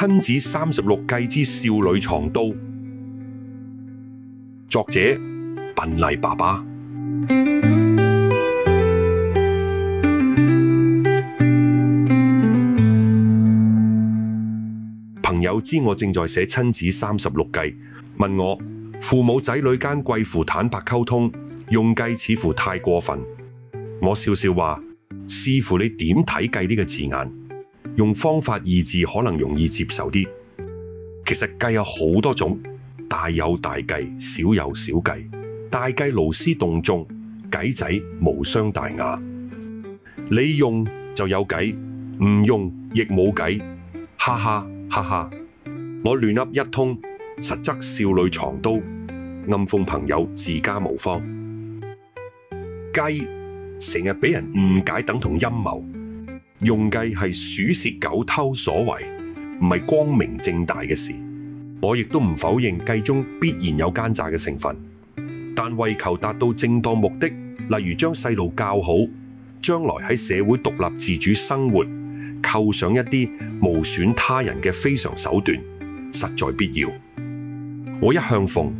親子36計之少女藏刀》，作者笨麗爸爸。朋友知我正在寫親子36計，問我父母仔女間貴乎坦白溝通，用計似乎太過分。我笑笑話，視乎你點睇計呢個字眼，用方法二字可能容易接受啲。其實計有好多種，大有大計，小有小計。大計勞師動眾，計仔無傷大雅。你用就有計，唔用亦冇計，哈哈哈哈。我亂噏一通，實則少女藏刀，暗諷朋友自家無方。計成日俾人誤解等同陰謀，用計係鼠竊狗偷所為，唔係光明正大嘅事。我亦都唔否認計中必然有奸詐嘅成分，但為求達到正當目的，例如將細路教好，將來喺社會獨立自主生活，構想一啲無損他人嘅非常手段，實在必要。我一向奉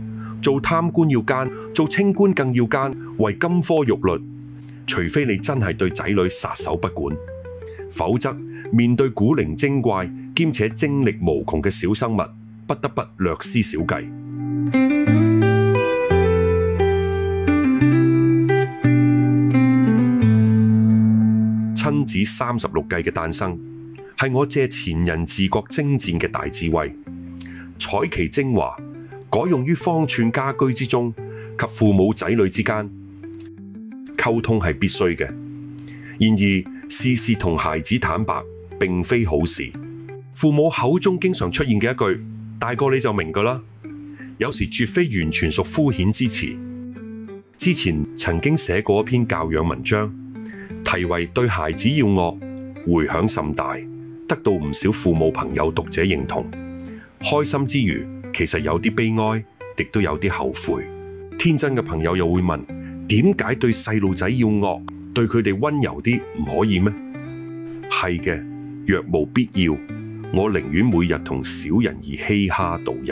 做貪官要奸，做清官更要奸，為金科玉律。除非你真係對仔女撒手不管，否則面對古靈精怪兼且精力無窮嘅小生物，不得不略施小計。親子36計嘅誕生，係我借前人治國精戰嘅大智慧，採其精華，改用於方寸家居之中及父母仔女之間。溝通係必須嘅，然而事事同孩子坦白並非好事。父母口中經常出現嘅一句大個你就明㗎啦，有時絕非完全屬敷衍之詞。之前曾經寫過一篇教養文章，題為對孩子要惡，迴響甚大，得到唔少父母朋友讀者認同。開心之餘，其實有啲悲哀，亦都有啲後悔。天真嘅朋友又會問，點解對細路仔要惡，對佢哋溫柔啲唔可以咩？係嘅，若無必要，我寧願每日同小人兒嘻哈度日。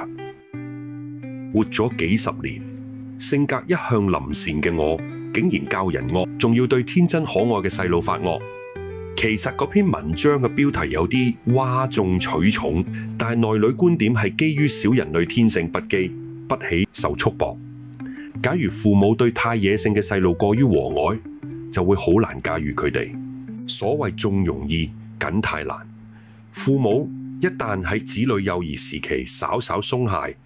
活咗幾十年，性格一向林善嘅我，竟然教人惡，仲要對天真可愛嘅細路發惡。其實嗰篇文章嘅標題有啲嘩眾取寵，但係內裏觀點係基於小人類天性不羈，不喜受束縛。假如父母對太野性嘅細路過於和藹，就會好難駕馭佢哋。所謂縱容易，緊太難。父母一旦喺子女幼兒時期稍稍鬆懈，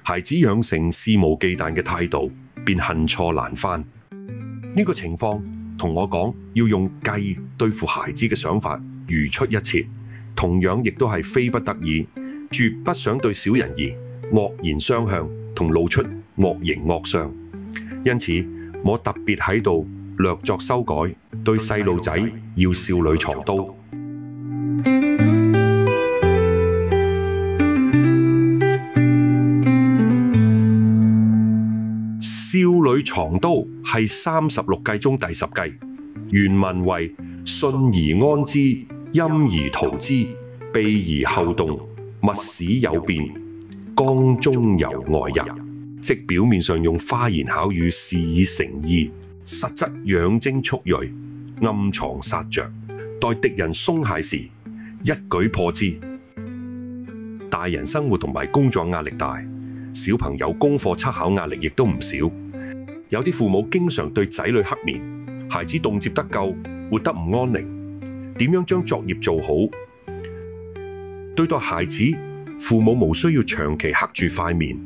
孩子養成肆無忌憚嘅態度，便恨錯難返。呢個情況同我講要用計對付孩子嘅想法如出一轍，同樣亦都係非不得已，絕不想對小人兒惡言相向同露出惡形惡相。因此，我特別喺度略作修改，對細路仔要少女藏刀。少女藏刀係36計中第10計，原文為信而安之，陰而圖之，秘而後動，密使有變，剛中由外入。即表面上用花言巧語示以誠意，實則養精蓄銳，暗藏殺着，待敵人鬆懈時一舉破之。大人生活同埋工作壓力大，小朋友功課測考壓力亦都唔少。有啲父母經常對仔女黑面，孩子動輒得咎，活得唔安寧。點樣將作業做好？對待孩子，父母無需要長期黑住塊面，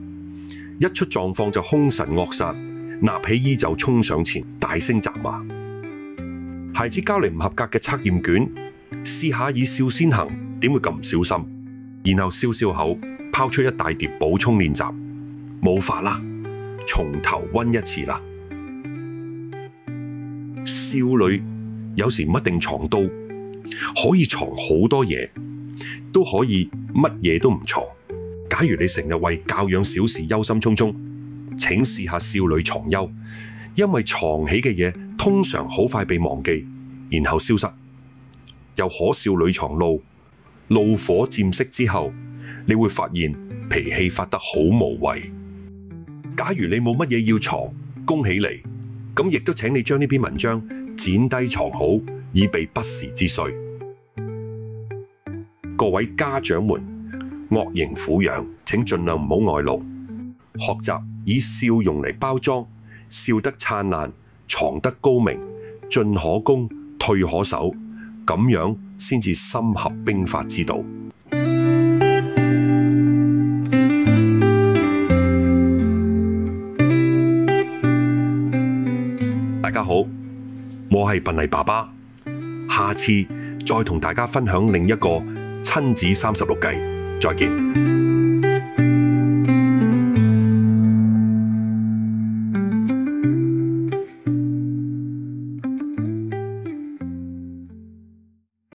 一出狀況就兇神惡煞，拿起衣袖衝上前，大聲責罵。孩子交嚟唔合格嘅測驗卷，試下以笑先行，點會咁唔小心？然後笑笑口，拋出一大疊補充練習，冇法啦，從頭溫一次啦。少女有時唔一定藏刀，可以藏好多嘢，都可以乜嘢都唔藏。假如你成日為教養小事憂心忡忡，請試下少女藏憂，因為藏起嘅嘢通常好快被忘記，然後消失。又可少女藏怒，怒火漸息之後，你會發現脾氣發得好無謂。假如你冇乜嘢要藏，恭喜你，咁亦都請你將呢篇文章剪低藏好，以備不時之需。各位家長們，惡形撫養，請盡量唔好外露，學習以笑容嚟包裝，笑得燦爛，藏得高明，進可攻，退可守，咁樣先至深合兵法之道。大家好，我係笨泥爸爸，下次再同大家分享另一個親子36計，再見。